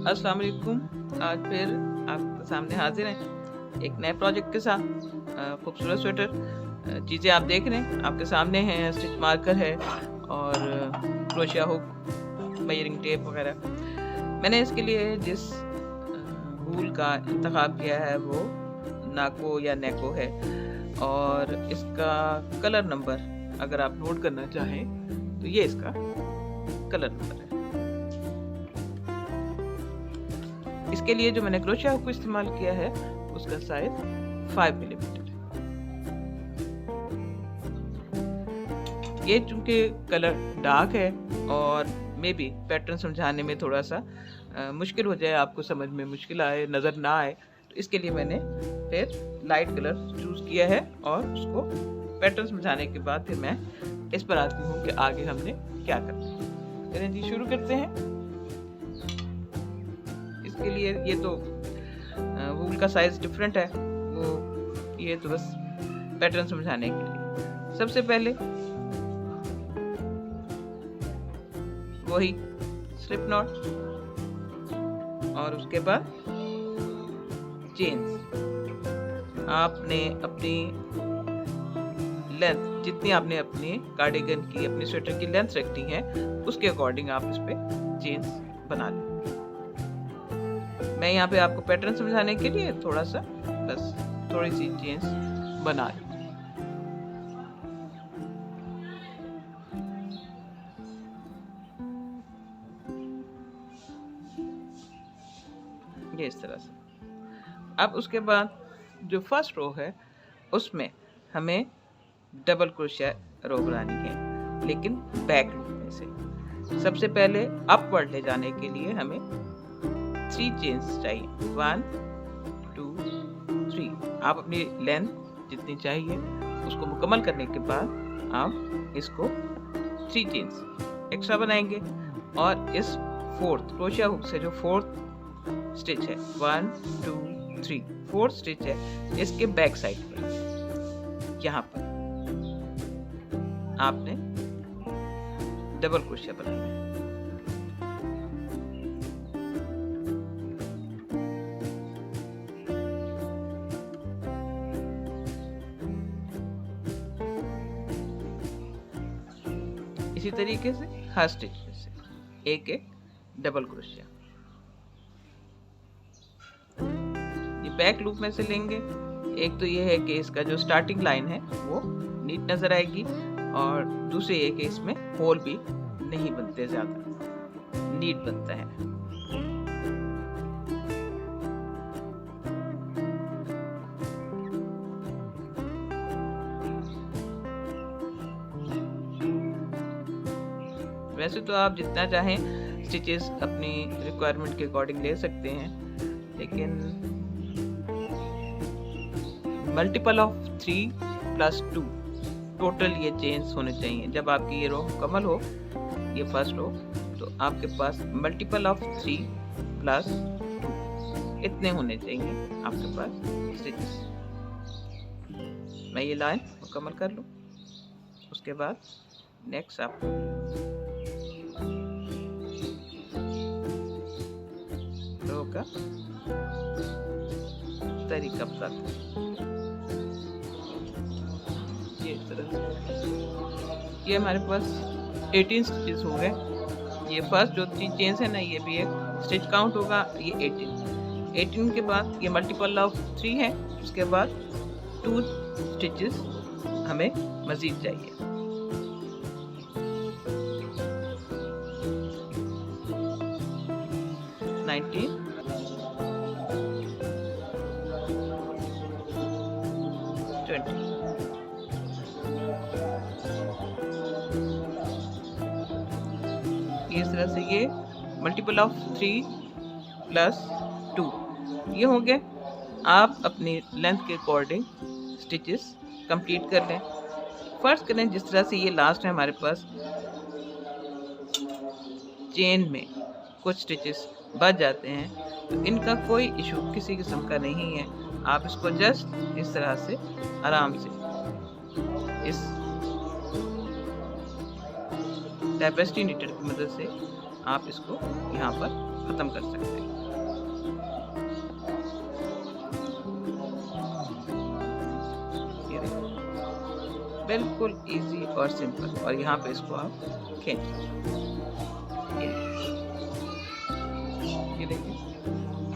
अस्सलाम वालेकुम। आज फिर आपके सामने हाजिर हैं एक नए प्रोजेक्ट के साथ। खूबसूरत स्वेटर चीज़ें आप देख रहे हैं, आपके सामने हैं। स्टिच मार्कर है और क्रोशिया हुक, मेजरिंग टेप वगैरह। मैंने इसके लिए जिस वूल का इंतखाब किया है वो नाको या नेको है और इसका कलर नंबर अगर आप नोट करना चाहें तो ये इसका कलर नंबर है। इसके लिए जो मैंने क्रोशिया हुक को इस्तेमाल किया है उसका साइज 5 मिलीमीटर है। ये चूंकि कलर डार्क है और मे बी पैटर्न समझाने में थोड़ा सा मुश्किल हो जाए, आपको समझ में मुश्किल आए, नज़र ना आए, तो इसके लिए मैंने फिर लाइट कलर चूज़ किया है और उसको पैटर्न समझाने के बाद फिर मैं इस पर आती हूँ कि आगे हमने क्या करना है। चलिए जी शुरू करते हैं। इसके लिए ये तो वूल का साइज डिफरेंट है, वो ये तो बस पैटर्न समझाने के लिए। सबसे पहले वही स्लिप नॉट और उसके बाद चेन्स। आपने अपनी लेंथ जितनी आपने अपनी कार्डिगन की, अपनी स्वेटर की लेंथ रखनी है उसके अकॉर्डिंग आप इस पे चेन्स बना लें। मैं यहाँ पे आपको पैटर्न समझाने के लिए थोड़ा सा बस थोड़ी सी चेन्स बना ली। ये इस तरह से। अब उसके बाद जो फर्स्ट रो है उसमें हमें डबल क्रोशिया रो बनानी है, लेकिन बैक लूप में से। सबसे पहले अपवर्ड ले जाने के लिए हमें 3 चेन्स चाहिए। 1 2 3। आप अपनी लेंथ जितनी चाहिए उसको मुकम्मल करने के बाद आप इसको 3 चेन्स एक्स्ट्रा बनाएंगे और इस फोर्थ क्रोशिया हुक से जो फोर्थ स्टिच है 1 2 3 फोर्थ स्टिच है, इसके बैक साइड पर यहाँ पर आपने डबल क्रोशिया बनाना है। इसी तरीके से हर स्टिच में से एक एक डबल क्रोशिया ये बैक लूप में से लेंगे। एक तो ये है कि इसका जो स्टार्टिंग लाइन है वो नीट नजर आएगी और दूसरे ये कि इसमें होल भी नहीं बनते, ज्यादा नीट बनता है। वैसे तो आप जितना चाहें स्टिचेस अपनी रिक्वायरमेंट के अकॉर्डिंग ले सकते हैं, लेकिन मल्टीपल ऑफ 3 + 2 टोटल ये चेन्स होने चाहिए। जब आपकी ये रो मुकम्मल हो, ये फर्स्ट रो, तो आपके पास मल्टीपल ऑफ 3 + 2 इतने होने चाहिए आपके पास स्टिचेस। मैं ये लाइन मुकम्मल कर लूँ, उसके बाद नेक्स्ट आपको रो का तरीका बताता हूँ। ये हमारे पास 18 स्टिचेस हो गए। ये फर्स्ट जो 3 चेन्स है ना, ये भी एक स्टिच काउंट होगा। ये 18 के बाद ये मल्टीपल ऑफ 3 है, उसके बाद 2 स्टिचेस हमें मजीद चाहिए। इस तरह से ये मल्टीपल ऑफ 3 + 2 ये हो गए। आप अपनी लेंथ के अकॉर्डिंग स्टिचेस कंप्लीट कर लें। फर्स्ट करें जिस तरह से ये लास्ट है हमारे पास चेन में कुछ स्टिचेस बच जाते हैं, तो इनका कोई इशू किसी किस्म का नहीं है। आप इसको जस्ट इस तरह से आराम से इस टैपेस्ट्री नीडल की मदद से आप इसको यहाँ पर खत्म कर सकते हैं। ये देखिए, बिल्कुल इजी और सिंपल। और यहाँ पे इसको आप खींच, ये देखिए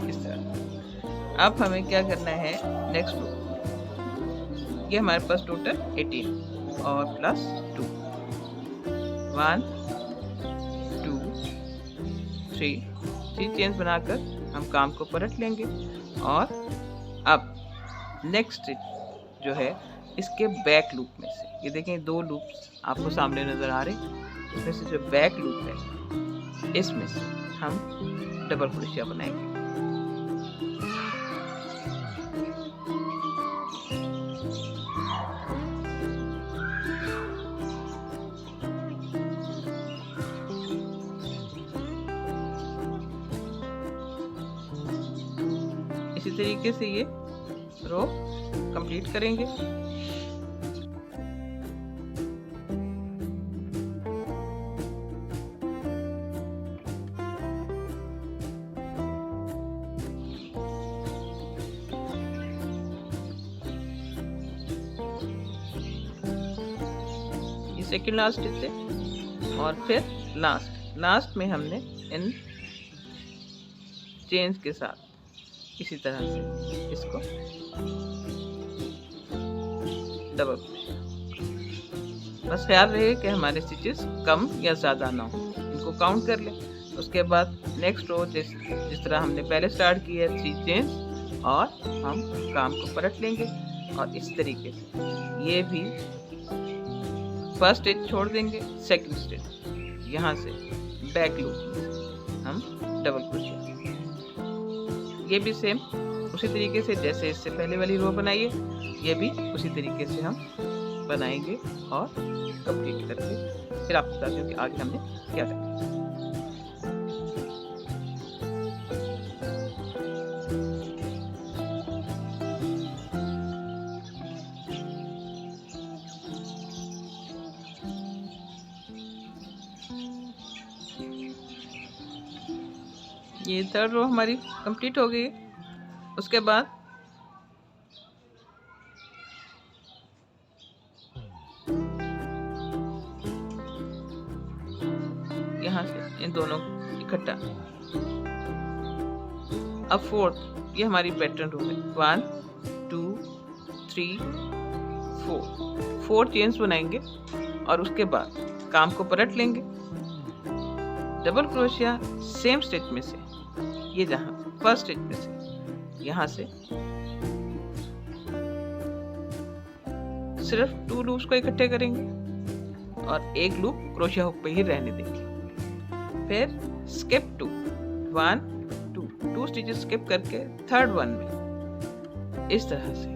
इस तरह। अब हमें क्या करना है, नेक्स्ट रो। ये हमारे पास टोटल 18 और प्लस 2, 1 2 3 चेन्स बनाकर हम काम को पलट लेंगे। और अब नेक्स्ट स्टिच जो है इसके बैक लूप में से, ये देखें 2 लूप्स आपको सामने नजर आ रहे हैं, इसमें से जो बैक लूप है इसमें से हम डबल क्रोशिया बनाएंगे। इसी तरीके से ये रो कंप्लीट करेंगे। ये सेकंड लास्ट स्टिच है। और फिर लास्ट में हमने इन चेन्स के साथ इसी तरह से इसको डबल क्रोशिया। बस ख्याल रहे कि हमारे स्टिचेस कम या ज़्यादा ना हो, इनको काउंट कर लें। उसके बाद नेक्स्ट रो जिस तरह हमने पहले स्टार्ट की है 3 चेन्स, और हम काम को पलट लेंगे। और इस तरीके से ये भी फर्स्ट स्टिच छोड़ देंगे, सेकंड स्टिच यहाँ से बैक लूप में हम डबल क्रोशिया। ये भी सेम उसी तरीके से जैसे इससे पहले वाली रो बनाई है, ये भी उसी तरीके से हम बनाएंगे और कंप्लीट करके फिर आपको बताती हूँ कि आगे हमने क्या करना है। ये थर्ड रो हमारी कंप्लीट हो गई। उसके बाद यहाँ से इन दोनों इकट्ठा। अब फोर्थ, ये हमारी पैटर्न रो है। 1 2 3 4 चेन्स बनाएंगे और उसके बाद काम को पलट लेंगे। डबल क्रोशिया सेम स्टिच में से, ये जहाँ फर्स्ट स्टिच में से यहाँ से सिर्फ 2 लूप्स को इकट्ठे करेंगे और एक लूप क्रोशिया हुक पे ही रहने देंगे। फिर स्किप टू 1 2 स्टिचेस स्किप करके थर्ड वन में इस तरह से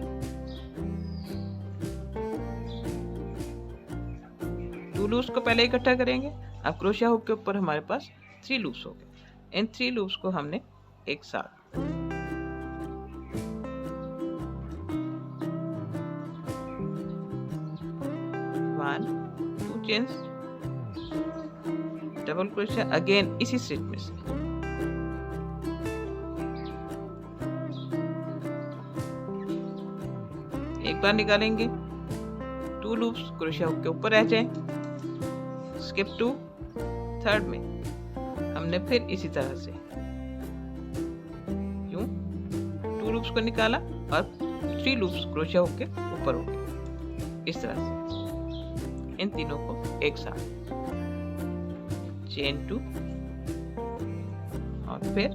2 लूप्स को पहले इकट्ठा करेंगे। अब क्रोशिया हुक के ऊपर हमारे पास 3 लूप्स हो गए। इन 3 लूप्स को हमने एक साथ one 2 chains double crochet again इसी स्टिच में से एक बार निकालेंगे। 2 लूप्स क्रोशिया हुक के ऊपर रह जाएं। स्किप टू थर्ड में हमने फिर इसी तरह से 2 लूप्स को निकाला और 3 लूप्स क्रोशिया हुक के ऊपर हो गए। इस तरह से इन तीनों को एक साथ चेन 2 और फिर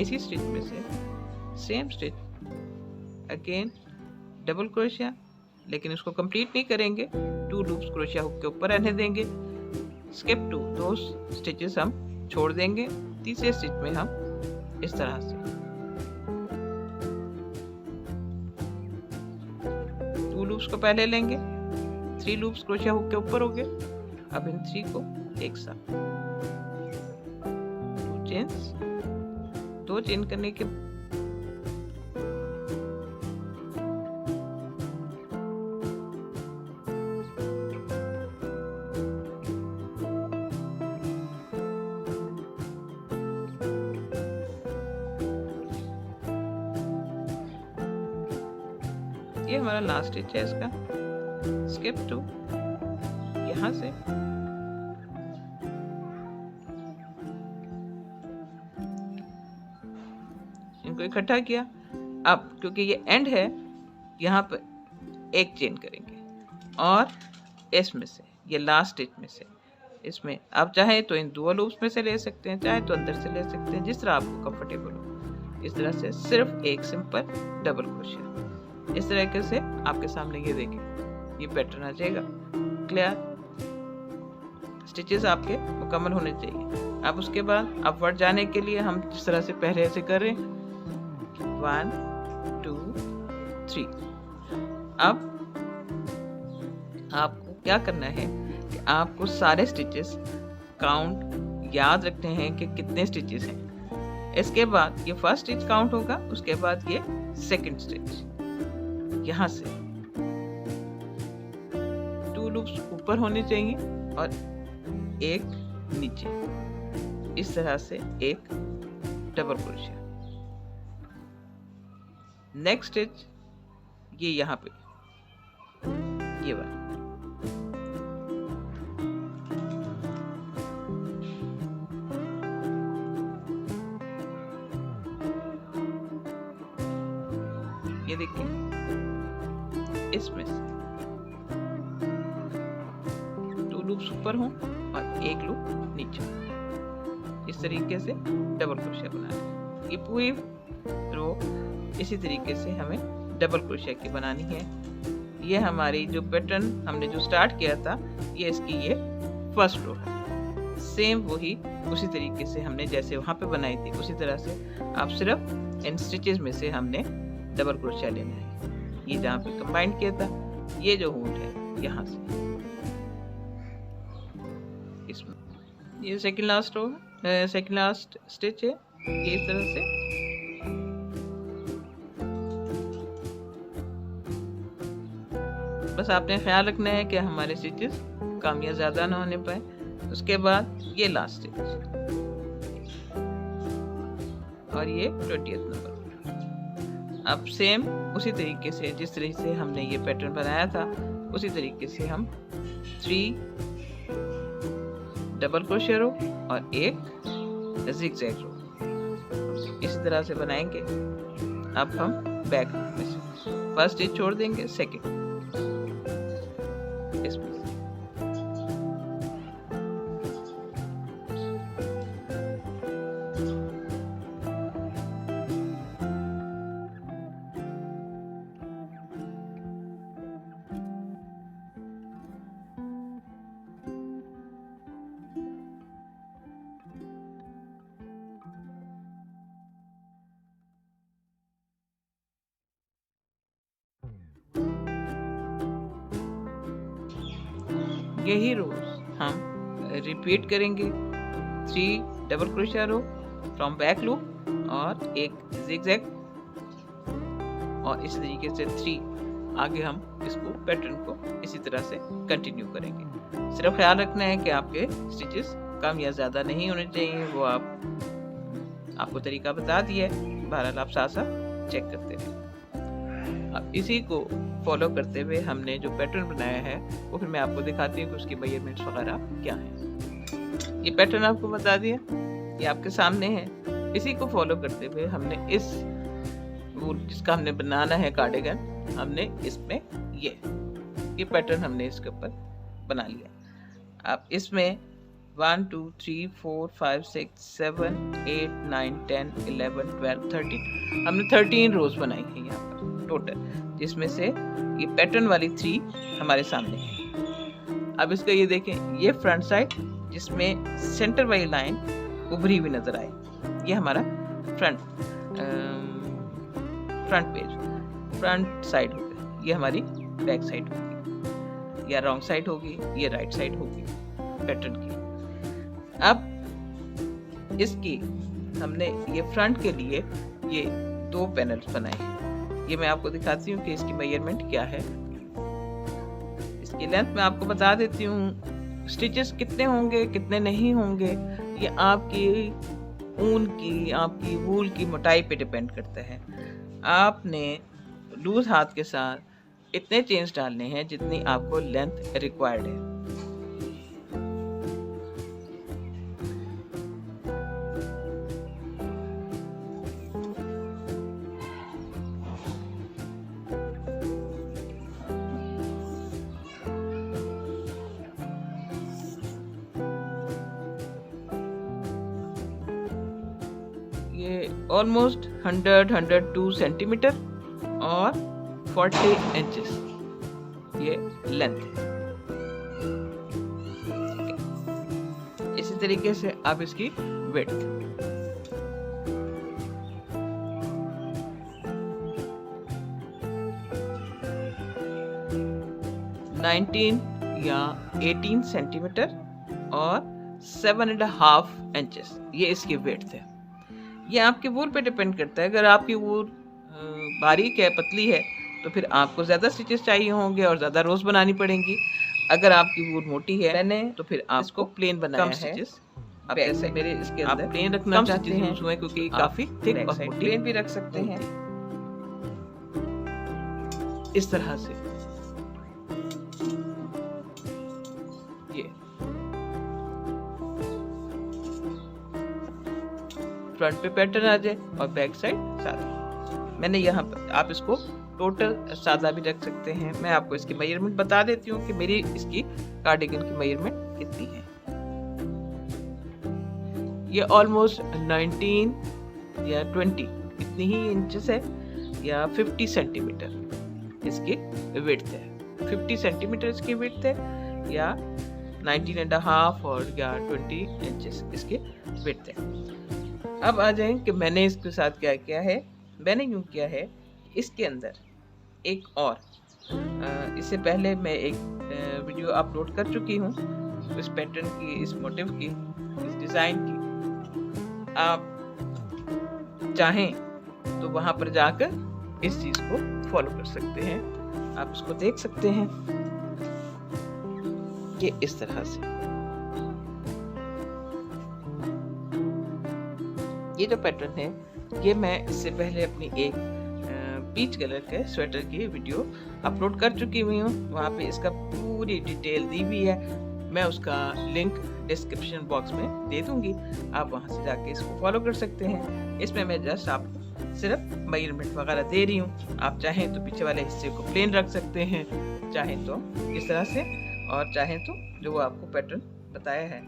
इसी स्टिच में से same stitch again double crochet, लेकिन इसको कंप्लीट नहीं करेंगे। 2 लूप्स क्रोशिया हुक के ऊपर रहने देंगे। स्किप टू 2 स्टिचेस हम छोड़ देंगे। तीसरे स्टिच में हम इस तरह से 2 लूप्स को पहले लेंगे। 3 लूप्स क्रोशिया हुक के ऊपर हो गए। अब इन 3 को एक साथ 2 चेन करने के ये हमारा लास्ट स्टिच है इसका। स्किप टू, यहाँ से इनको इकट्ठा किया। अब क्योंकि ये एंड है, यहाँ पर एक चेन करेंगे और इसमें से, ये लास्ट स्टिच में से, इसमें आप चाहे तो इन दो लूप्स में से ले सकते हैं, चाहे तो अंदर से ले सकते हैं, जिस तरह आपको कंफर्टेबल हो। इस तरह से सिर्फ एक सिंपल डबल क्रोशिया, इस तरीके से आपके सामने ये देखें, ये पैटर्न आ जाएगा। क्लियर? स्टिचेस आपके मुकम्मल होने चाहिए। अब उसके बाद अपवर्ड जाने के लिए हम जिस तरह से पहले ऐसे करें, 1 2 3। अब आपको क्या करना है कि आपको सारे स्टिचेस काउंट याद रखने हैं कि कितने स्टिचेस हैं। इसके बाद ये फर्स्ट स्टिच काउंट होगा, उसके बाद ये सेकंड स्टिच। यहाँ से 2 लूप्स ऊपर होने चाहिए और एक नीचे, इस तरह से एक डबल क्रोशिया। नेक्स्ट स्टिच ये यहाँ पे, ये वाला, ये देखिए, इसमें से 2 लूप्स ऊपर हों और एक लूप नीचे, इस तरीके से डबल क्रोशिया बनाना है। ये पूरी रो इसी तरीके से हमें डबल क्रोशिया की बनानी है। ये हमारी जो पैटर्न हमने जो स्टार्ट किया था, ये इसकी ये फर्स्ट रो है। सेम वही उसी तरीके से हमने जैसे वहाँ पे बनाई थी, उसी तरह से आप सिर्फ इन स्टिचेस में से हमने डबल क्रोशिया लेना है। ये जहाँ पे कंबाइन किया था, ये जो हुड है यहाँ से, इसमें ये सेकंड लास्ट रो है, सेकंड लास्ट स्टिच है। ये इस तरह से बस आपने ख्याल रखना है कि हमारे स्टिचेस कम या ज़्यादा ना होने पाए। उसके बाद ये लास्ट स्टिच और ये 20th नंबर। अब सेम उसी तरीके से जिस तरीके से हमने ये पैटर्न बनाया था, उसी तरीके से हम 3 डबल क्रोशिया रो और एक ज़िगज़ैग रो इसी तरह से बनाएंगे। अब हम बैक में से फर्स्ट स्टिच छोड़ देंगे, सेकंड इसमें यही रोज हम रिपीट करेंगे। 3 double crochet row from back loop और एक ज़िगज़ैग, और इस तरीके से 3 आगे हम इसको पैटर्न को इसी तरह से कंटिन्यू करेंगे। सिर्फ ख्याल रखना है कि आपके स्टिचेस कम या ज़्यादा नहीं होने चाहिए, वो आपको तरीका बता दिया है। बहरहाल आप साथ साथ चेक करते रहें। अब इसी को फॉलो करते हुए हमने जो पैटर्न बनाया है वो फिर मैं आपको दिखाती हूँ कि उसकी मेजरमेंट्स वगैरह क्या है। ये पैटर्न आपको बता दिया, ये आपके सामने है। इसी को फॉलो करते हुए हमने इस वो जिसका हमने बनाना है कार्डिगन, हमने इसमें ये पैटर्न हमने इसके ऊपर बना लिया। अब इसमें 1 2 3 4 5 6 7 8 9 10 11 12 13 हमने 13 रोज बनाई है यहाँ पर टोटल, जिसमें से ये पैटर्न वाली 3 हमारे सामने है। अब इसका ये देखें, ये फ्रंट साइड जिसमें सेंटर वाली लाइन उभरी हुई नजर आए, ये हमारा फ्रंट साइड होगा। ये हमारी बैक साइड होगी, या रॉन्ग साइड होगी, ये राइट साइड होगी पैटर्न की। अब इसकी हमने ये फ्रंट के लिए ये 2 पैनल्स बनाए हैं। ये मैं आपको दिखाती हूँ कि इसकी मेजरमेंट क्या है। इसकी लेंथ मैं आपको बता देती हूँ। स्टिचेस कितने होंगे कितने नहीं होंगे ये आपकी ऊन की, आपकी वूल की मोटाई पे डिपेंड करता है। आपने लूज हाथ के साथ इतने चेन्स डालने हैं जितनी आपको लेंथ रिक्वायर्ड है। ये ऑलमोस्ट 102 सेंटीमीटर और 40 इंचेस ये लेंथ है। इसी तरीके से आप इसकी विड्थ 19 या 18 सेंटीमीटर और 7.5 इंचेस ये इसकी विड्थ है। ये आपके वूल पे डिपेंड करता है। अगर आपकी वूल बारीक है, पतली है, तो फिर आपको ज़्यादा स्टिचेस चाहिए होंगे और ज़्यादा रोज बनानी पड़ेंगी। अगर आपकी वूल मोटी है मैंने तो फिर आपको प्लेन बनाया है। अब जैसे मेरे इसके अंदर आप प्लेन रखना चाहते हैं क्योंकि काफी थिक और मोटी, प्लेन भी रख सकते हैं इस तरह से। ये फ्रंट पे पैटर्न आ जाए और बैक साइड सादा। मैंने यहाँ पर आप इसको टोटल सादा भी रख सकते हैं। मैं आपको इसकी मेजरमेंट बता देती हूँ कि मेरी इसकी कार्डिगन की मेजरमेंट कितनी है। ये ऑलमोस्ट 19 या 20 इतनी ही इंचेस है या 50 सेंटीमीटर इसकी विड्थ है। 50 सेंटीमीटर इसकी विड्थ है या 19.5 और या 20 इंचेस इसकी विड्थ है। अब आ जाएं कि मैंने इसके साथ क्या किया है। मैंने यूँ किया है इसके अंदर एक और इससे पहले मैं एक वीडियो अपलोड कर चुकी हूँ इस पैटर्न की, इस मोटिव की, इस डिज़ाइन की। आप चाहें तो वहाँ पर जाकर इस चीज़ को फॉलो कर सकते हैं। आप इसको देख सकते हैं कि इस तरह से ये जो पैटर्न है ये मैं इससे पहले अपनी एक पीच कलर के स्वेटर की वीडियो अपलोड कर चुकी हुई हूँ। वहाँ पे इसका पूरी डिटेल दी हुई है। मैं उसका लिंक डिस्क्रिप्शन बॉक्स में दे दूँगी, आप वहाँ से जाके इसको फॉलो कर सकते हैं। इसमें मैं जस्ट आप सिर्फ मेजरमेंट वगैरह दे रही हूँ। आप चाहें तो पीछे वाले हिस्से को प्लेन रख सकते हैं, चाहें तो इस तरह से, और चाहें तो जो वो आपको पैटर्न बताया है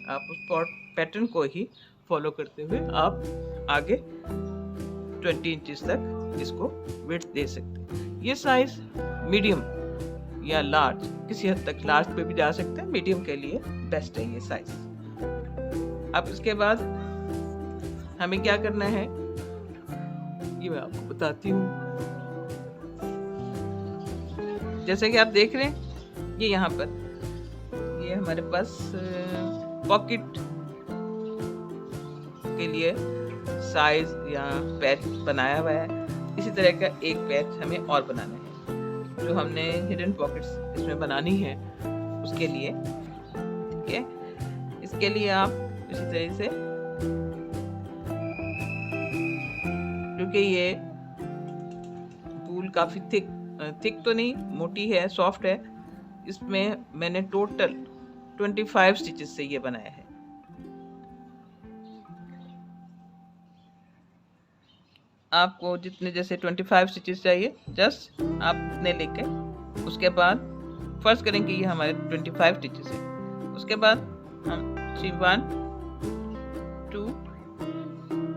आप उस पैटर्न को ही फॉलो करते हुए आप आगे 20 इंचेस तक इसको विड्थ दे सकते हैं। ये साइज मीडियम या लार्ज, किसी हद तक लार्ज पे भी जा सकते हैं, मीडियम के लिए बेस्ट है ये साइज। अब इसके बाद हमें क्या करना है ये मैं आपको बताती हूँ। जैसे कि आप देख रहे हैं ये यहाँ पर ये हमारे पास पॉकेट के लिए साइज या पैच बनाया हुआ है। इसी तरह का एक पैच हमें और बनाना है जो हमने हिडन पॉकेट्स इसमें बनानी है उसके लिए। ठीक है, इसके लिए आप इसी तरह से, क्योंकि ये वूल काफी थिक तो नहीं, मोटी है, सॉफ्ट है, इसमें मैंने टोटल 25 स्टिचेस से ये बनाया है। आपको जितने जैसे 25 स्टिचेस चाहिए जस्ट आप उतने लेके, उसके बाद फर्स्ट करेंगे ये हमारे 25 स्टिचेस है। उसके बाद हम 1 2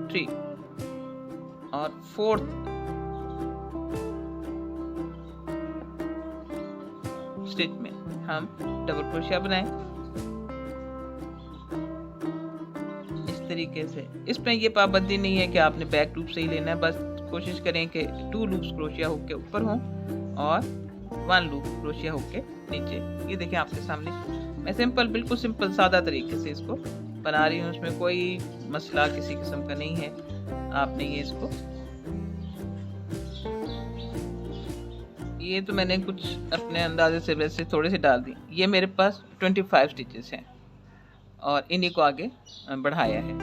3 और 4th स्टिच में हम डबल क्रोशिया बनाएं तरीके से। इसमें ये पाबंदी नहीं है कि आपने बैक लूप से ही लेना है, बस कोशिश करें कि 2 लूप्स क्रोशिया हुक के ऊपर हों और 1 लूप क्रोशिया हुक के नीचे। ये देखें आपके सामने मैं सिंपल, बिल्कुल सिंपल सादा तरीके से इसको बना रही हूँ। इसमें कोई मसला किसी किस्म का नहीं है। आपने ये इसको, ये तो मैंने कुछ अपने अंदाजे से वैसे थोड़े से डाल दी। ये मेरे पास 25 स्टिचेस हैं और इन्हीं को आगे बढ़ाया है।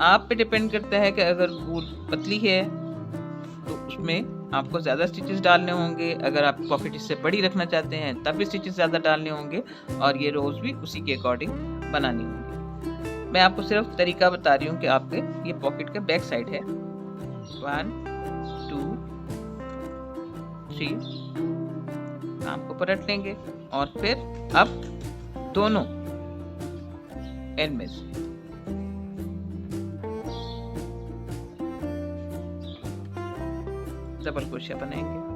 आप पे डिपेंड करता है कि अगर वूल पतली है तो उसमें आपको ज़्यादा स्टिचेस डालने होंगे। अगर आप पॉकेट इससे बड़ी रखना चाहते हैं तब भी स्टिचेस ज़्यादा डालने होंगे, और ये रोज़ भी उसी के अकॉर्डिंग बनानी होंगी। मैं आपको सिर्फ तरीका बता रही हूँ कि आपके ये पॉकेट का बैक साइड है। 1 2 3 आपको पलट लेंगे और फिर अब दोनों एंड में से डबल क्रोशिया बनाएंगे।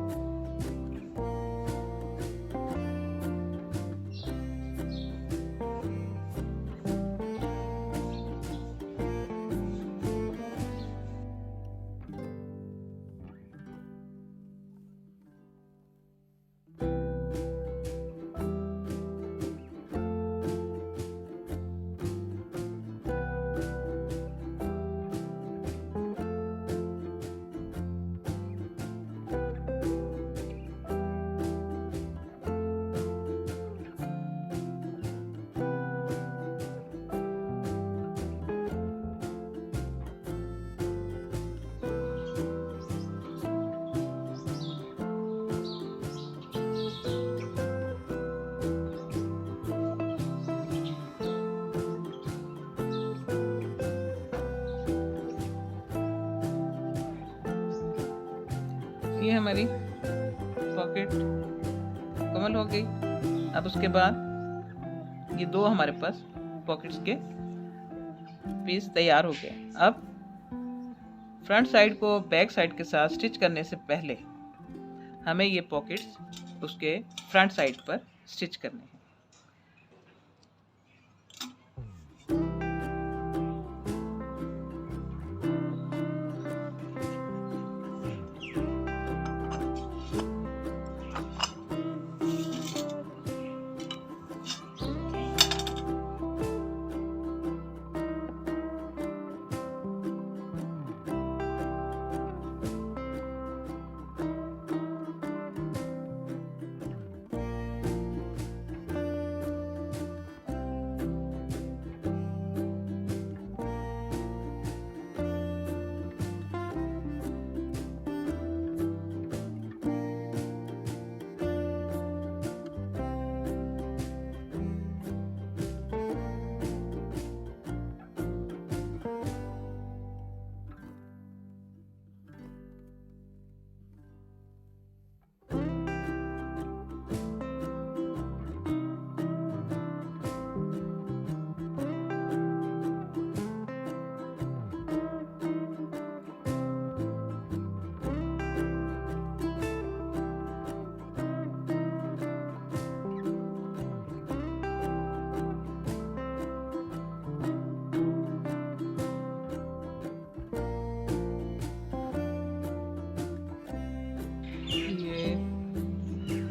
ये हमारी पॉकेट कमल हो गई। अब उसके बाद ये दो हमारे पास पॉकेट्स के पीस तैयार हो गए। अब फ्रंट साइड को बैक साइड के साथ स्टिच करने से पहले हमें ये पॉकेट्स उसके फ्रंट साइड पर स्टिच करने हैं।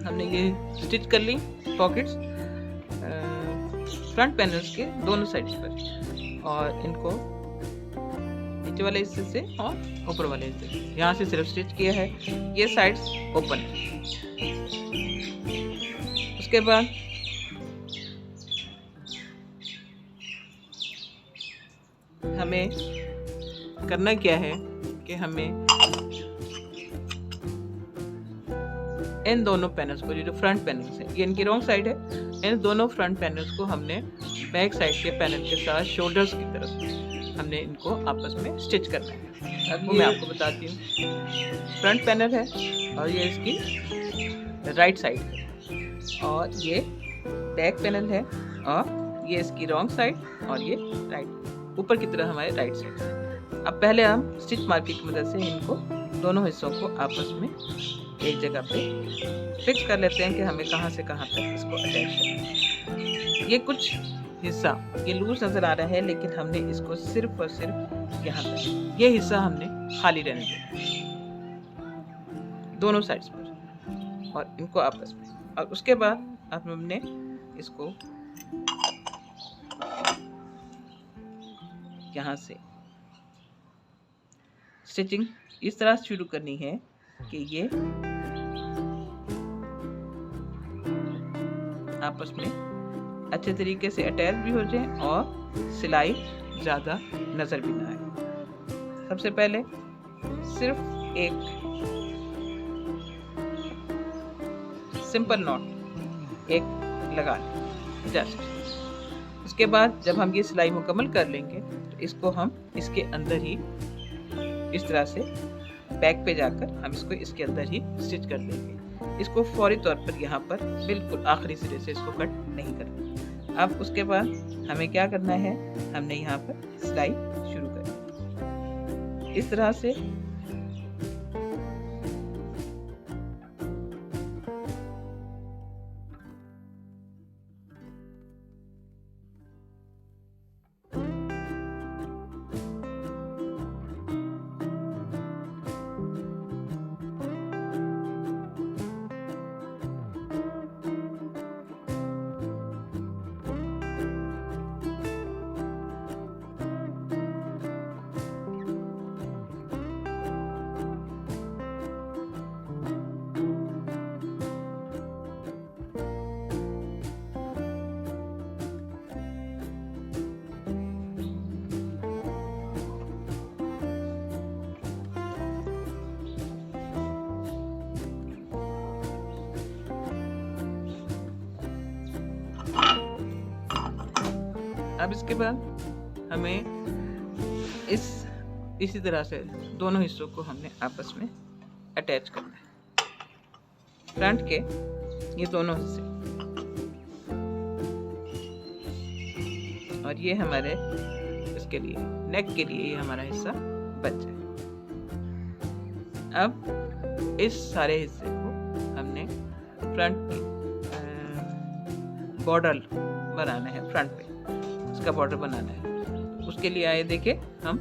हमने ये स्टिच कर ली पॉकेट्स फ्रंट पैनल्स के दोनों साइड्स पर, और इनको नीचे वाले हिस्से से और ऊपर वाले हिस्से से यहाँ से सिर्फ स्टिच किया है। ये साइड्स ओपन है। उसके बाद हमें करना क्या है कि हमें इन दोनों पैनल्स को, जो फ्रंट पैनल्स है, ये इनकी रॉन्ग साइड है, इन दोनों फ्रंट पैनल्स को हमने बैक साइड के पैनल के साथ शोल्डर्स की तरफ हमने इनको आपस में स्टिच करना है। अब वो मैं आपको बताती हूँ। फ्रंट पैनल है और ये इसकी राइट साइड है, और ये बैक पैनल है और ये इसकी रॉन्ग साइड, और ये राइट ऊपर की तरफ हमारे राइट साइड है। अब पहले हम स्टिच मार्किंग की मदद से इनको दोनों हिस्सों को आपस में एक जगह पे फिक्स कर लेते हैं कि हमें कहाँ से कहाँ तक इसको अटैच करना है। ये कुछ हिस्सा ये लूज नज़र आ रहा है, लेकिन हमने इसको सिर्फ और सिर्फ यहाँ तक, ये हिस्सा हमने खाली रहने देना है दोनों साइड्स पर, और इनको आपस में। और उसके बाद अब हमने इसको यहाँ से स्टिचिंग इस तरह शुरू करनी है कि ये आपस में अच्छे तरीके से अटैच भी हो जाए और सिलाई ज़्यादा नज़र भी ना आए। सबसे पहले सिर्फ एक सिंपल नॉट एक लगा लें जस्ट। उसके बाद जब हम ये सिलाई मुकम्मल कर लेंगे तो इसको हम इसके अंदर ही इस तरह से बैक पे जाकर हम इसको इसके अंदर ही स्टिच कर देंगे। इसको फौरी तौर पर यहाँ पर बिल्कुल आखिरी सिरे से इसको कट नहीं करना। अब उसके बाद हमें क्या करना है, हमने यहाँ पर सिलाई शुरू करनी इस तरह से। अब इसके बाद हमें इसी तरह से दोनों हिस्सों को हमने आपस में अटैच करना है। फ्रंट के ये दोनों हिस्से और ये हमारे इसके लिए नेक के लिए ये हमारा हिस्सा बच जाए। अब इस सारे हिस्से को हमने फ्रंट की बॉर्डर बनाना है, फ्रंट पे इसका बॉर्डर बनाना है। उसके लिए आए देखे हम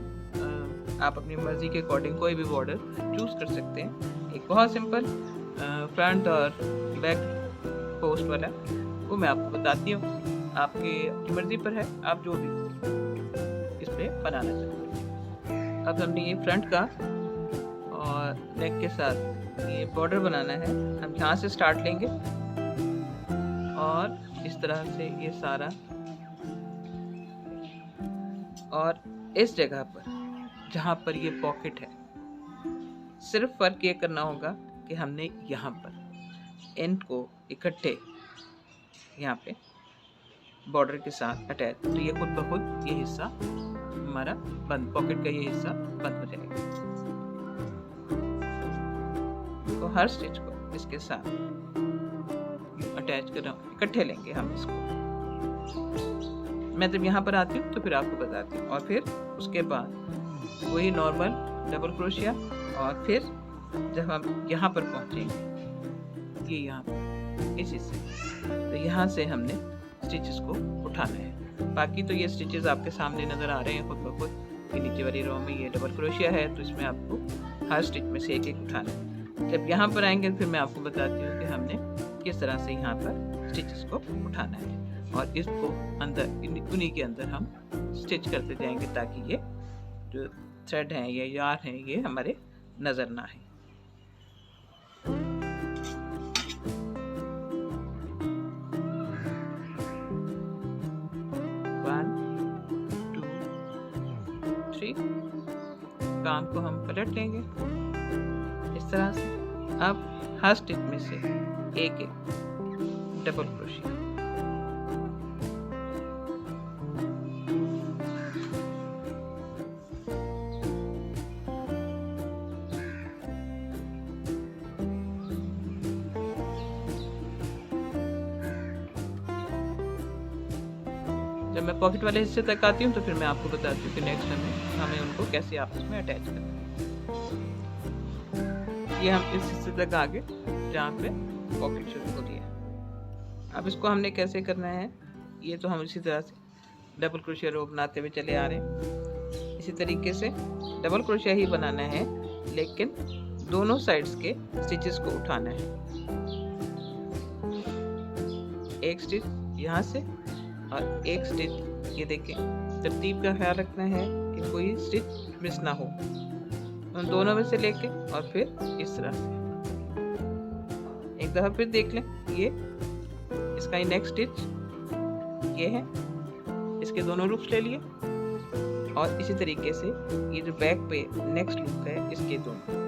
आप अपनी मर्जी के अकॉर्डिंग कोई भी बॉर्डर चूज कर सकते हैं। एक बहुत सिंपल फ्रंट और बैक पोस्ट वाला वो मैं आपको बताती हूँ, आपकी मर्जी पर है, आप जो भी इस पे बनाना चाहते हैं। अब हमने ये फ्रंट का और नेक के साथ ये बॉर्डर बनाना है। हम यहाँ से स्टार्ट लेंगे और इस तरह से ये सारा, और इस जगह पर जहाँ पर ये पॉकेट है सिर्फ फर्क ये करना होगा कि हमने यहाँ पर एंड को इकट्ठे यहाँ पे बॉर्डर के साथ अटैच, तो ये खुद ब खुद ये हिस्सा हमारा बंद, पॉकेट का ये हिस्सा बंद हो जाएगा। तो हर स्टिच को इसके साथ अटैच कर इकट्ठे लेंगे हम इसको। मैं जब यहाँ पर आती हूँ तो फिर आपको बताती हूँ। और फिर उसके बाद वही नॉर्मल डबल क्रोशिया, और फिर जब हम यहाँ पर पहुँचेंगे, ये यहाँ पर इस हिस्से, तो यहाँ से हमने स्टिचेस को उठाना है। बाकी तो ये स्टिचेस आपके सामने नज़र आ रहे हैं खुद ब खुद। ये नीचे वाली रो में ये डबल क्रोशिया है, तो इसमें आपको हर स्टिच में से एक एक उठाना है। जब यहाँ पर आएंगे फिर मैं आपको बताती हूँ कि हमने किस तरह से यहाँ पर स्टिचेस को उठाना है, और इसको अंदर उन्हीं के अंदर हम स्टिच करते जाएंगे ताकि ये जो थ्रेड हैं या यार हैं ये हमारे नज़र ना आए। वन टू थ्री, काम को हम पलट लेंगे इस तरह से। अब हर स्टिच में से एक एक डबल क्रोशिया, जब मैं पॉकेट वाले हिस्से तक आती हूँ तो फिर मैं आपको बताती हूँ कि नेक्स्ट हमें उनको कैसे आपस में अटैच करना है। ये हम इस हिस्से तक आ गए जहाँ पे पॉकेट शुरू हो रही है। अब इसको हमने कैसे करना है, ये तो हम इसी तरह से डबल क्रोशिया रो बनाते हुए चले आ रहे हैं। इसी तरीके से डबल क्रोशिया ही बनाना है, लेकिन दोनों साइड्स के स्टिचेस को उठाना है। एक स्टिच यहाँ से और एक स्टिच, ये देखें, तरतीब का ख्याल रखना है कि कोई स्टिच मिस ना हो। उन दोनों में से लेके और फिर इस तरह से एक दफ़ा फिर देख लें। ये इसका ही नेक्स्ट स्टिच ये है, इसके दोनों लूप्स ले लिए, और इसी तरीके से ये जो बैक पे नेक्स्ट लूप है इसके दोनों,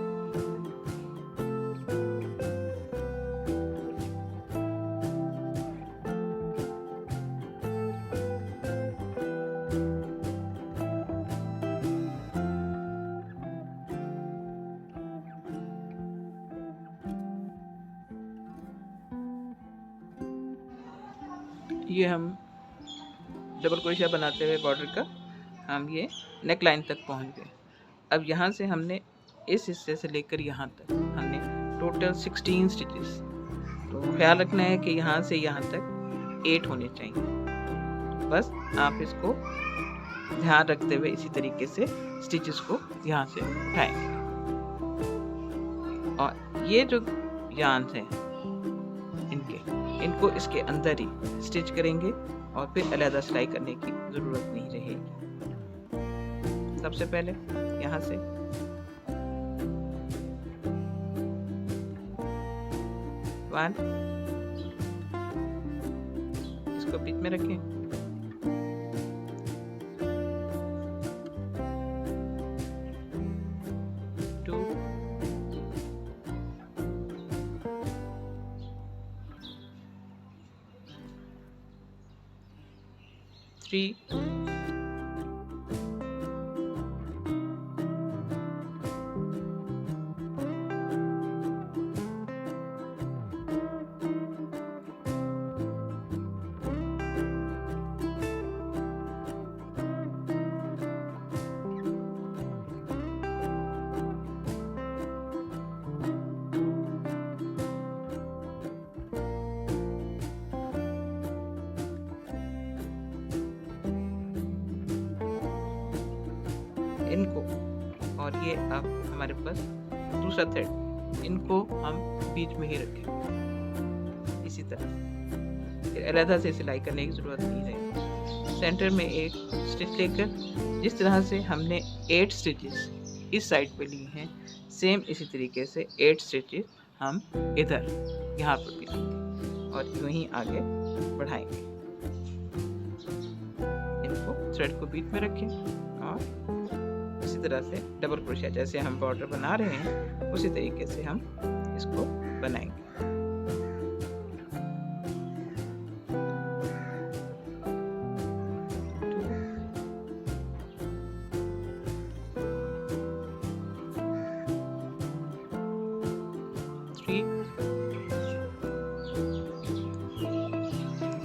ये हम डबल क्रोशिया बनाते हुए बॉर्डर का हम ये नेक लाइन तक पहुंच गए। अब यहाँ से हमने इस हिस्से से लेकर यहाँ तक हमने टोटल 16 स्टिचेस, तो ख्याल रखना है कि यहाँ से यहाँ तक 8 होने चाहिए। बस आप इसको ध्यान रखते हुए इसी तरीके से स्टिचेस को यहाँ से उठाएंगे और ये जो यार्न है इनको इसके अंदर ही स्टिच करेंगे और फिर अलग सिलाई करने की ज़रूरत नहीं रहेगी। सबसे पहले यहाँ से वन, इसको बीच में रखें, टू, थ्री, इनको और ये अब हमारे पास दूसरा थ्रेड, इनको हम बीच में ही रखें इसी तरह, फिर अलग से सिलाई करने की ज़रूरत नहीं रहेगी। सेंटर में एक स्टिच लेकर जिस तरह से हमने 8 स्टिचेस इस साइड पे लिए हैं, सेम इसी तरीके से 8 स्टिचेस हम इधर यहाँ पर भी लेंगे और यूँ ही आगे बढ़ाएंगे। इनको थ्रेड को बीच में रखें और इसी तरह से डबल क्रोशिया जैसे हम बॉर्डर बना रहे हैं उसी तरीके से हम इसको बनाएंगे।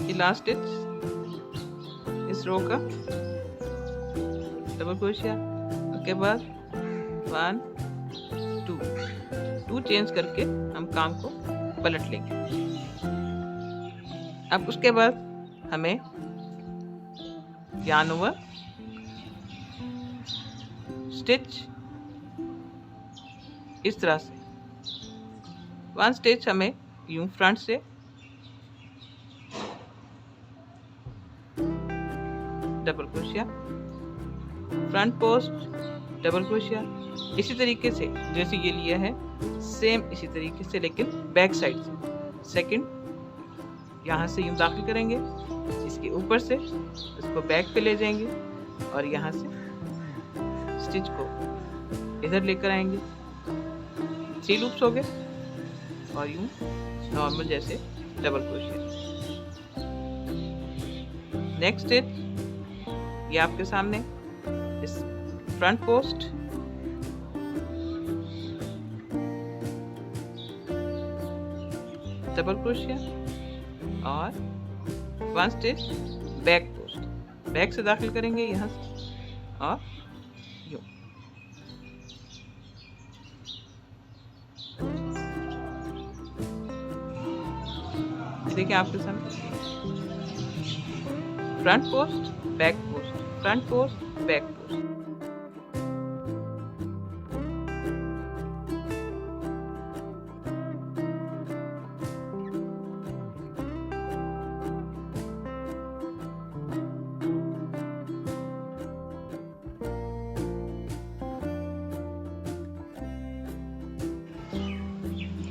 ये लास्ट स्टिच इस रो का डबल क्रोशिया के बाद 1 2 चेंज करके हम काम को पलट लेंगे। अब उसके बाद हमें yarn over स्टिच इस तरह से 1 स्टिच हमें यूं फ्रंट से double crochet, front post double crochet, इसी तरीके से जैसे ये लिया है सेम इसी तरीके से, लेकिन बैक साइड से सेकंड यहाँ से यूँ दाखिल करेंगे, इसके ऊपर से इसको बैक पे ले जाएंगे और यहाँ से स्टिच को इधर लेकर आएंगे। 3 लूप्स हो गए और यूँ नॉर्मल जैसे डबल क्रोशिया। नेक्स्ट स्टिच ये आपके सामने, इस फ्रंट पोस्ट डबल क्रोशिया और 1 स्टिच बैक पोस्ट, बैक से दाखिल करेंगे यहाँ से और यूं। देखिए आपके सामने front post back post, front post back post.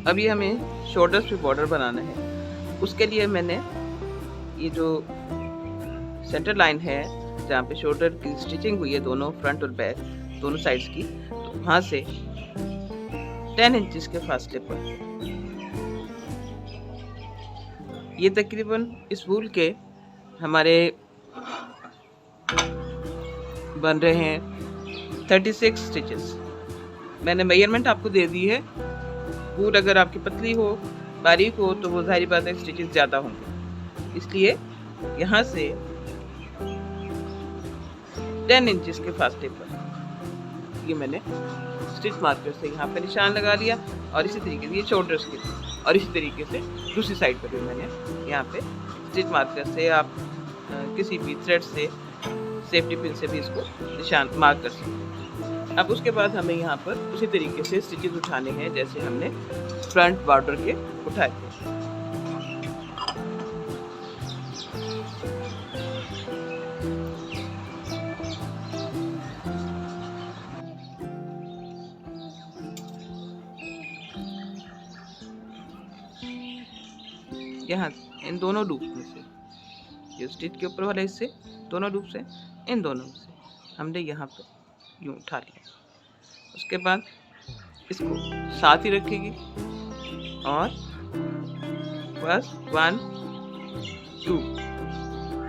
अभी हमें शोल्डर्स पे बॉर्डर बनाना है। उसके लिए मैंने ये जो सेंटर लाइन है जहाँ पे शोल्डर की स्टिचिंग हुई है, दोनों फ्रंट और बैक दोनों साइड्स की, तो वहाँ से 10 इंचेस के फासले पर ये तकरीबन इस वूल के हमारे बन रहे हैं 36 स्टिचेस। मैंने मेजरमेंट आपको दे दी है। वूल अगर आपकी पतली हो, बारीक हो, तो वो जाहिर बात है स्टिचेस ज़्यादा होंगे, इसलिए यहाँ से 10 इंचेस के फासले पर ये मैंने स्टिच मार्कर से यहाँ पे निशान लगा लिया, और इसी तरीके से ये शोल्डर्स के लिए, और इसी तरीके से दूसरी साइड पर भी मैंने यहाँ पे स्टिच मार्कर से आप किसी भी थ्रेड से सेफ्टी पिन से भी इसको निशान मार्क कर सकते हैं। अब उसके बाद हमें यहाँ पर उसी तरीके से स्टिचेस उठाने हैं जैसे हमने फ्रंट बॉर्डर के उठाए थे। यहाँ इन दोनों लूप में से, ये स्टिच के ऊपर वाले हिस्से दोनों लूप से, इन दोनों में से हमने यहाँ पर यूँ उठा लिया। उसके बाद इसको साथ ही रखेगी और बस 1 2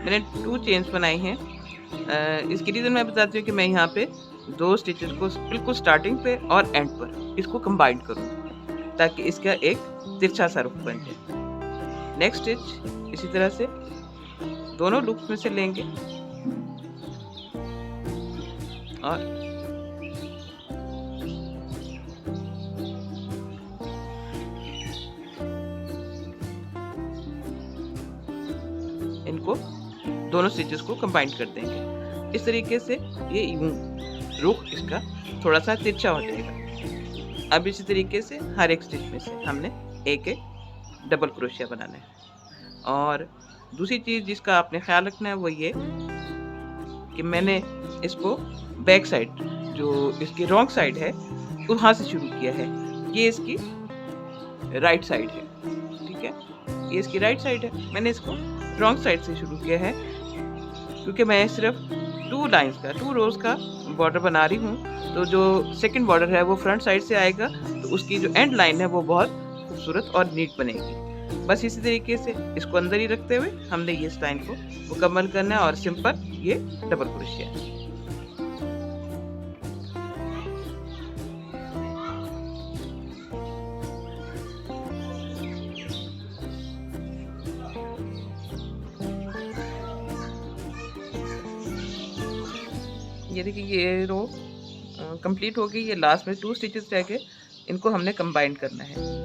मैंने 2 चेन्स बनाई हैं। इसकी रीज़न मैं बताती हूँ कि मैं यहाँ पे 2 स्टिचेस को बिल्कुल स्टार्टिंग पे और एंड पर इसको कंबाइन करूँ ताकि इसका एक तिरछा सा रुख बन जाए। नेक्स्ट स्टिच इसी तरह से दोनों लूप्स में से लेंगे और इनको दोनों स्टिचेस को कंबाइन कर देंगे। इस तरीके से ये यूं रुख इसका थोड़ा सा तिरछा हो जाएगा। अब इसी तरीके से हर एक स्टिच में से हमने एक एक डबल क्रोशिया बनाना है। और दूसरी चीज़ जिसका आपने ख्याल रखना है वो ये कि मैंने इसको बैक साइड जो इसकी रॉन्ग साइड है वहाँ से शुरू किया है। ये इसकी राइट साइड है, ठीक है, ये इसकी राइट साइड है। मैंने इसको रॉन्ग साइड से शुरू किया है क्योंकि मैं सिर्फ 2 लाइंस का 2 रोज का बॉर्डर बना रही हूँ। तो जो सेकंड बॉर्डर है वो फ्रंट साइड से आएगा, तो उसकी जो एंड लाइन है वो बहुत खूबसूरत और नीट बनेगी। बस इसी तरीके से इसको अंदर ही रखते हुए हमने ये इस लाइन को मुकम्मल करना है और सिंपल ये डबल क्रोशिया है। ये देखिए ये रो कंप्लीट हो गई। ये लास्ट में 2 स्टिचेस रह गए, इनको हमने कंबाइन करना है।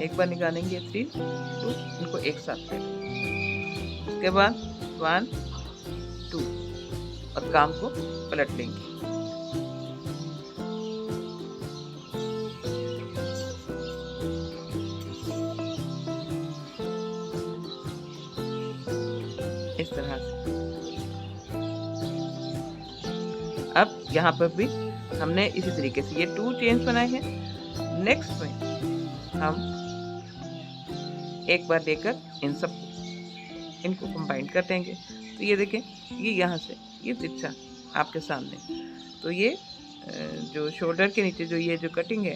एक बार निकालेंगे 3 2, इनको एक साथ करेंगे। उसके बाद 1 2 और काम को पलट लेंगे। इस तरह से अब यहाँ पर भी हमने इसी तरीके से ये 2 चेन्स बनाए हैं। नेक्स्ट में हम एक बार लेकर इन सब इनको कंबाइन कर देंगे। तो ये देखें, ये यहाँ से ये तिरछा आपके सामने, तो ये जो शोल्डर के नीचे जो ये जो कटिंग है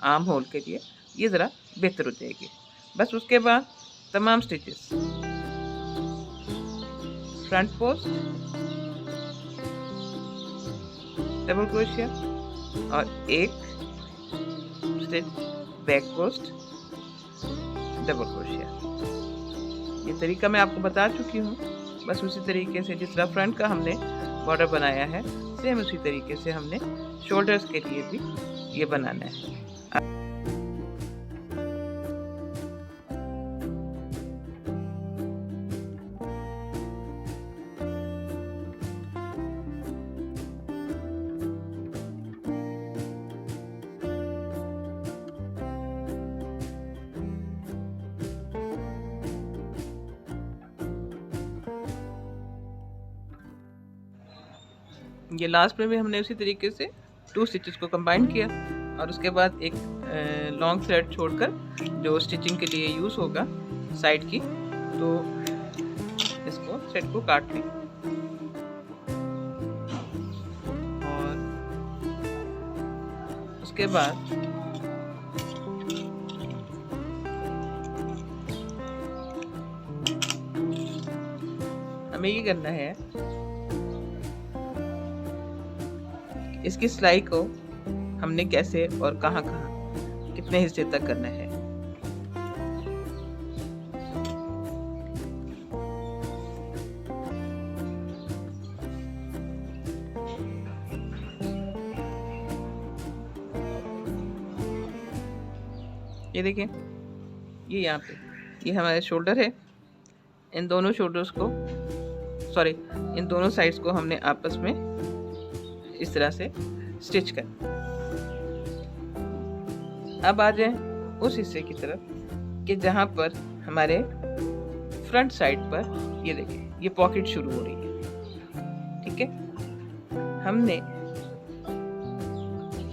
आर्म होल के लिए, ये ज़रा बेहतर हो जाएगी। बस उसके बाद तमाम stitches front post double crochet और एक stitch back post double crochet. ये तरीका मैं आपको बता चुकी हूँ। बस उसी तरीके से जिस तरह फ्रंट का हमने बॉर्डर बनाया है, सेम उसी तरीके से हमने शोल्डर्स के लिए भी ये बनाना है। ये लास्ट में भी हमने उसी तरीके से 2 स्टिचेस को कंबाइन किया और उसके बाद एक लॉन्ग थ्रेड छोड़कर जो स्टिचिंग के लिए यूज़ होगा साइड की, तो इसको थ्रेड को काट लें और उसके बाद हमें ये करना है, इसकी सिलाई को हमने कैसे और कहाँ कहाँ कितने हिस्से तक करना है। ये देखें, ये यहाँ पे ये हमारे शोल्डर है। इन दोनों शोल्डर्स को इन दोनों साइड्स को हमने आपस में इस तरह से स्टिच कर। अब आ जाए उस हिस्से की तरफ कि जहाँ पर हमारे फ्रंट साइड पर ये देखें ये पॉकेट शुरू हो रही है। ठीक है, हमने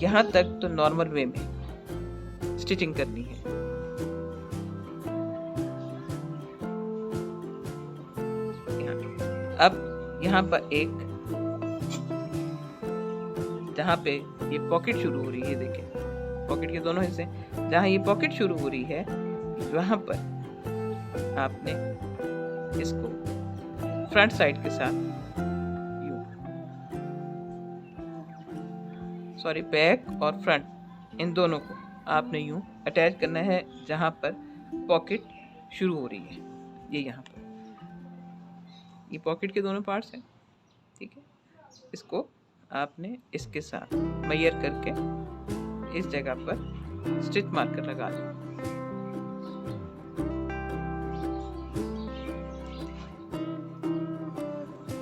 यहाँ तक तो नॉर्मल वे में स्टिचिंग करनी है। अब यहाँ पर एक जहाँ पे ये पॉकेट शुरू हो रही है, देखें पॉकेट के दोनों हिस्से, जहाँ ये पॉकेट शुरू हो रही है वहां पर आपने इसको फ्रंट साइड के साथ बैक और फ्रंट इन दोनों को आपने यूं अटैच करना है जहां पर पॉकेट शुरू हो रही है। ये यहाँ पर ये पॉकेट के दोनों पार्ट्स हैं। ठीक है, इसको आपने इसके साथ मेजर करके इस जगह पर स्टिच मार्कर लगा दो।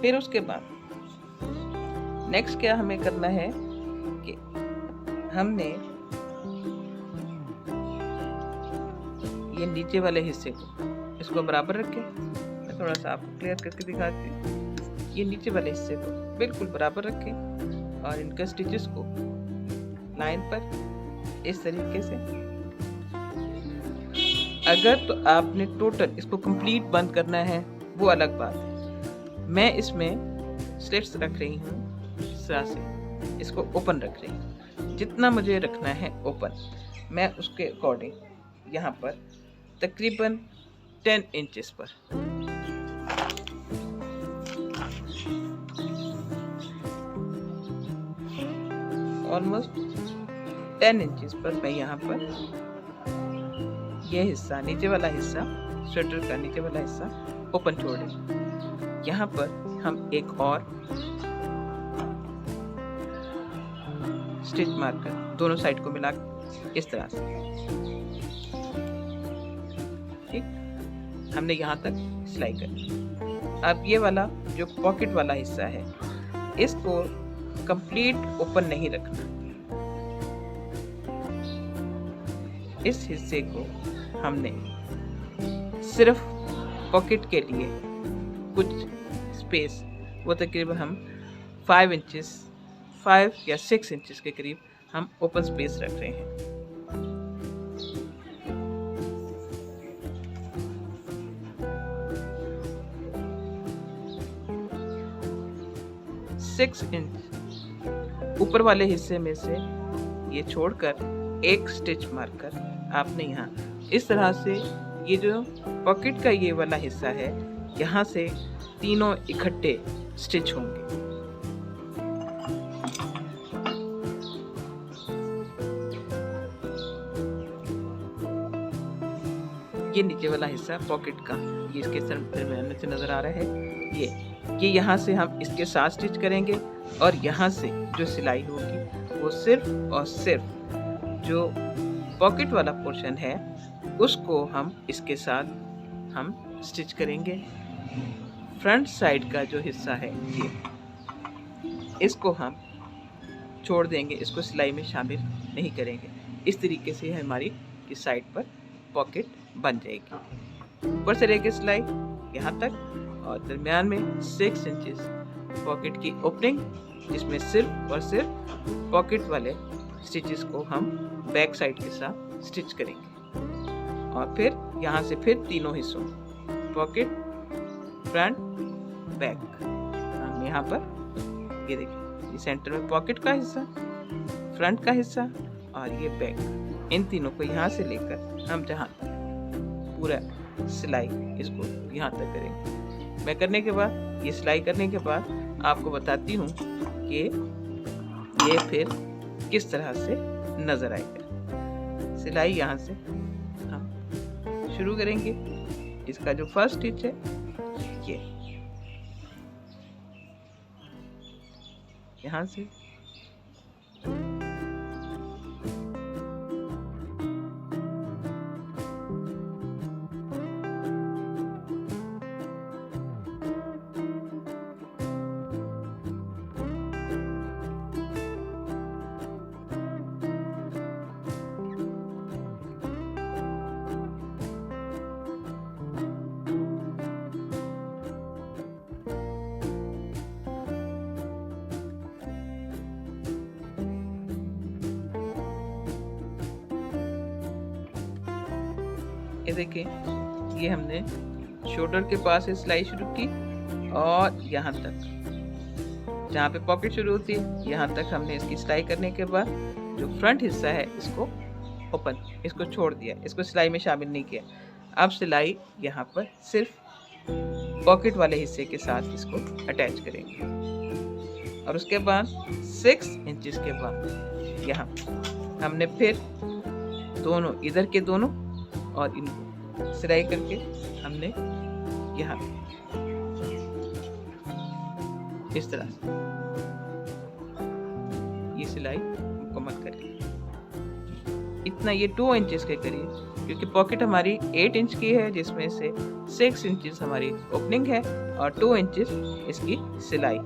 फिर उसके बाद नेक्स्ट क्या हमें करना है कि हमने ये नीचे वाले हिस्से को इसको बराबर रखें। मैं थोड़ा सा आपको क्लियर करके दिखाती हूँ। ये नीचे वाले हिस्से को बिल्कुल बराबर रखें और इनका स्टिचेस को लाइन पर इस तरीके से। अगर तो आपने टोटल इसको कंप्लीट बंद करना है वो अलग बात है। मैं इसमें स्लिट्स रख रही हूँ इस तरह से, इसको ओपन रख रही हूँ। जितना मुझे रखना है ओपन, मैं उसके अकॉर्डिंग यहाँ पर तकरीबन 10 इंचेस पर ऑलमोस्ट 10 इंचेस पर मैं यहाँ पर यह हिस्सा नीचे वाला हिस्सा स्वेटर का नीचे वाला हिस्सा ओपन छोड़ दें। यहाँ पर हम एक और स्टिच मार्कर दोनों साइड को मिला इस तरह से। ठीक, हमने यहाँ तक सिलाई कर। अब ये वाला जो पॉकेट वाला हिस्सा है इसको कंप्लीट ओपन नहीं रखना। इस हिस्से को हमने सिर्फ पॉकेट के लिए कुछ स्पेस, वो तकरीबन हम 5 या 6 इंचेस के करीब हम ओपन स्पेस रख रहे हैं। सिक्स इंच ऊपर वाले हिस्से में से ये छोड़कर एक स्टिच मारकर आपने यहाँ इस तरह से ये जो पॉकेट का ये वाला हिस्सा है यहाँ से तीनों इकट्ठे स्टिच होंगे। ये नीचे वाला हिस्सा पॉकेट का ये इसके दरम्यान से नजर आ रहा है। ये यहाँ से हम इसके साथ स्टिच करेंगे और यहाँ से जो सिलाई होगी वो सिर्फ और सिर्फ जो पॉकेट वाला पोर्शन है उसको हम इसके साथ हम स्टिच करेंगे। फ्रंट साइड का जो हिस्सा है ये इसको हम छोड़ देंगे, इसको सिलाई में शामिल नहीं करेंगे। इस तरीके से हमारी इस साइड पर पॉकेट बन जाएगी। ऊपर से रहेगी सिलाई यहाँ तक और दरमियान में 6 इंचेस पॉकेट की ओपनिंग, जिसमें सिर्फ और सिर्फ पॉकेट वाले स्टिचेस को हम बैक साइड के साथ स्टिच करेंगे। और फिर यहाँ से फिर तीनों हिस्सों पॉकेट, फ्रंट, बैक, हम यहाँ पर ये देखिए, ये सेंटर में पॉकेट का हिस्सा, फ्रंट का हिस्सा और ये बैक, इन तीनों को यहाँ से लेकर हम जहाँ पूरा सिलाई इसको यहाँ तक करेंगे। मैं करने के बाद ये सिलाई करने के बाद आपको बताती हूँ कि ये फिर किस तरह से नज़र आएगा। सिलाई यहाँ से हम शुरू करेंगे। इसका जो फर्स्ट स्टिच है ये यहाँ से ये देखिए, ये हमने शोल्डर के पास से सिलाई शुरू की और यहाँ तक जहाँ पे पॉकेट शुरू होती है यहाँ तक हमने इसकी सिलाई करने के बाद जो फ्रंट हिस्सा है इसको ओपन, इसको छोड़ दिया, इसको सिलाई में शामिल नहीं किया। अब सिलाई यहाँ पर सिर्फ पॉकेट वाले हिस्से के साथ इसको अटैच करेंगे और उसके बाद 6 इंचेस के बाद यहाँ हमने फिर दोनों, इधर के दोनों और इनको सिलाई करके हमने यहाँ इस तरह से ये सिलाई मुकम्मल करें। इतना ये 2 इंचेस के करीब, क्योंकि पॉकेट हमारी 8 इंच की है जिसमें से 6 इंचेस हमारी ओपनिंग है और 2 इंचेस इसकी सिलाई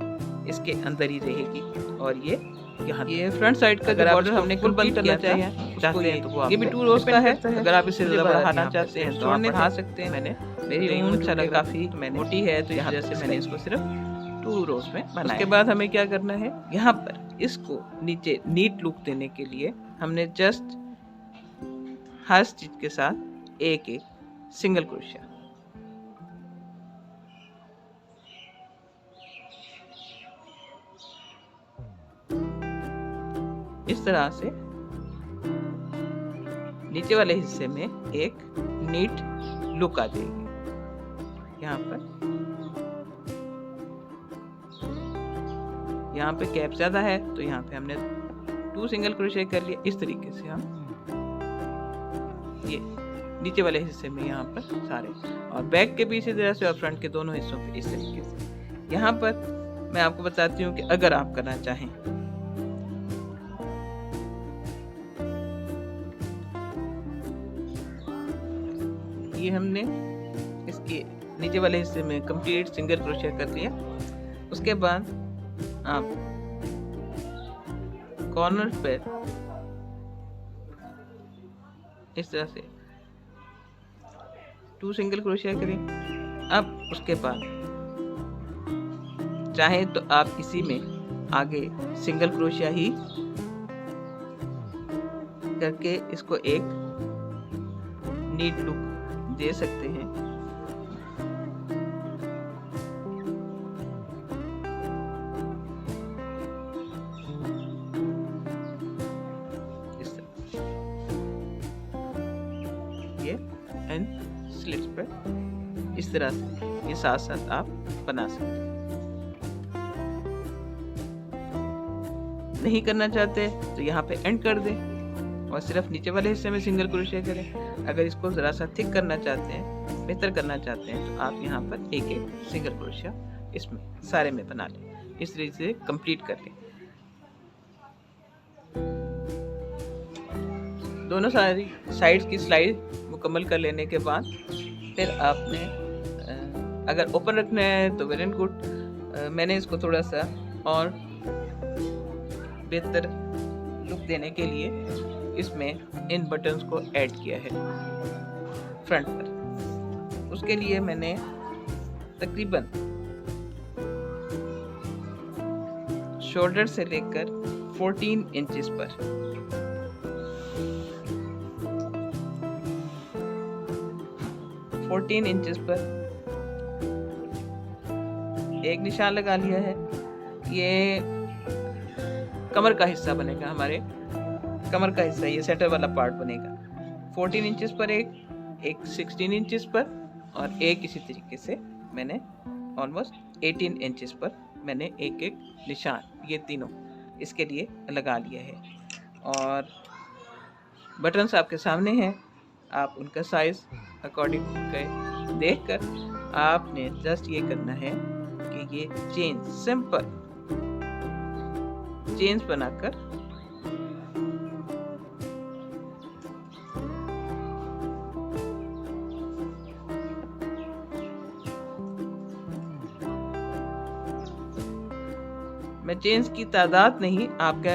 इसके अंदर ही रहेगी। और ये यहाँ ये फ्रंट साइड का बॉर्डर हमने फुल बंद करना चाहते हैं तो वो ये भी 2 रोज का है। अगर आप इसे ज़्यादा बढ़ाना चाहते हैं तो आप बढ़ा सकते हैं। मैंने मेरी ऊन काफ़ी मोटी है तो यहाँ से मैंने इसको सिर्फ 2 रोज में बनाया। उसके बाद हमें क्या करना है, यहाँ पर इसको नीचे नीट लुक देने के लिए हमने जस्ट हर स्टिच के साथ एक सिंगल क्रोशिया इस तरह से नीचे वाले हिस्से में एक नीट लुक आ जाएगी। यहाँ पे गैप ज्यादा है तो यहाँ पे हमने 2 सिंगल क्रोशिया कर लिया। इस तरीके से हम ये नीचे वाले हिस्से में यहाँ पर सारे, और बैक के भी इसी तरह से और फ्रंट के दोनों हिस्सों पे इस तरीके से। यहाँ पर मैं आपको बताती हूँ कि अगर आप करना चाहें ये हमने इसके नीचे वाले हिस्से में कंप्लीट सिंगल क्रोशिया कर लिया। उसके बाद आप कॉर्नर पे इस तरह से 2 सिंगल क्रोशिया करें। अब उसके बाद चाहे तो आप इसी में आगे सिंगल क्रोशिया ही करके इसको एक नीट लुक दे सकते हैं। इस तरह ये एंड स्लिट्स पर इस तरह से ये साथ साथ आप बना सकते हैं। नहीं करना चाहते तो यहाँ पे एंड कर दें और सिर्फ नीचे वाले हिस्से में सिंगल क्रोशिया करें। अगर इसको ज़रा सा थिक करना चाहते हैं, बेहतर करना चाहते हैं, तो आप यहाँ पर एक सिंगल क्रोशिया इसमें सारे में बना लें। इस तरीके से कंप्लीट कर लें। दोनों सारी साइड्स की सिलाई मुकम्मल कर लेने के बाद फिर आपने अगर ओपन रखना है तो वेल एंड गुड। मैंने इसको थोड़ा सा और बेहतर लुक देने के लिए इसमें इन बटन्स को ऐड किया है फ्रंट पर। उसके लिए मैंने तकरीबन शोल्डर से लेकर 14 इंचेस पर एक निशान लगा लिया है। ये कमर का हिस्सा बनेगा, हमारे कमर का हिस्सा, ये सेंटर वाला पार्ट बनेगा। 14 इंचेस पर एक 16 इंचेस पर और एक इसी तरीके से मैंने ऑलमोस्ट 18 इंचेस पर मैंने एक एक निशान ये तीनों इसके लिए लगा लिया है। और बटन्स आपके सामने हैं, आप उनका साइज अकॉर्डिंग देखकर आपने जस्ट ये करना है कि ये चेन सिंपल चेन्स बनाकर मैं चेन्स की तादाद नहीं, आपका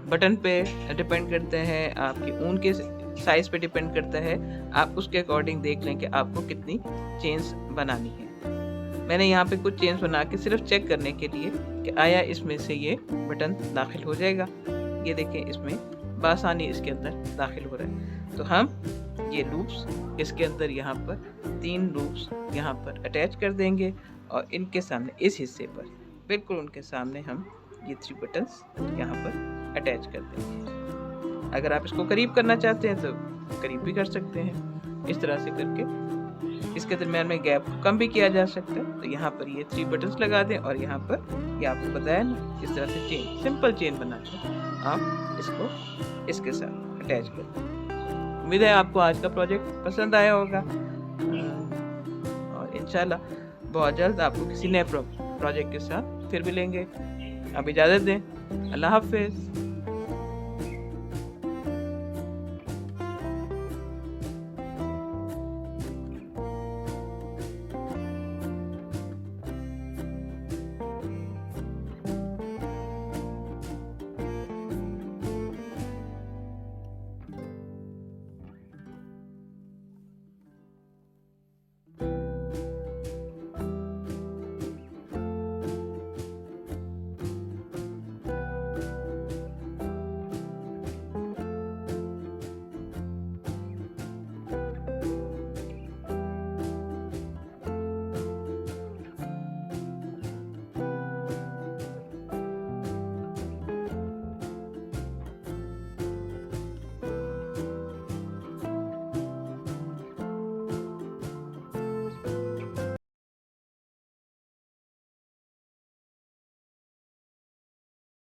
बटन पे डिपेंड करता है, आपकी ऊन के साइज पे डिपेंड करता है। आप उसके अकॉर्डिंग देख लें कि आपको कितनी चेन्स बनानी है। मैंने यहाँ पे कुछ चेन्स बना के सिर्फ चेक करने के लिए कि आया इसमें से ये बटन दाखिल हो जाएगा। ये देखें, इसमें बासानी इसके अंदर दाखिल हो रहा है। तो हम ये लूप्स इसके अंदर यहाँ पर 3 लूप्स यहाँ पर अटैच कर देंगे और इनके सामने इस हिस्से पर बिल्कुल उनके सामने हम ये 3 बटन्स यहाँ पर अटैच कर देंगे। अगर आप इसको करीब करना चाहते हैं तो करीब भी कर सकते हैं। इस तरह से करके इसके दरम्यान में गैप कम भी किया जा सकता है। तो यहाँ पर ये 3 बटन्स लगा दें और यहाँ पर ये आपको बताया ना, इस तरह से चेन सिंपल चेन बना के आप इसको इसके साथ अटैच कर दें। उम्मीद है आपको आज का प्रोजेक्ट पसंद आया होगा और इंशाल्लाह बहुत जल्द आपको किसी नए प्रोजेक्ट के साथ फिर मिलेंगे। अब इजाज़त दें। अल्लाह हाफ़िज़।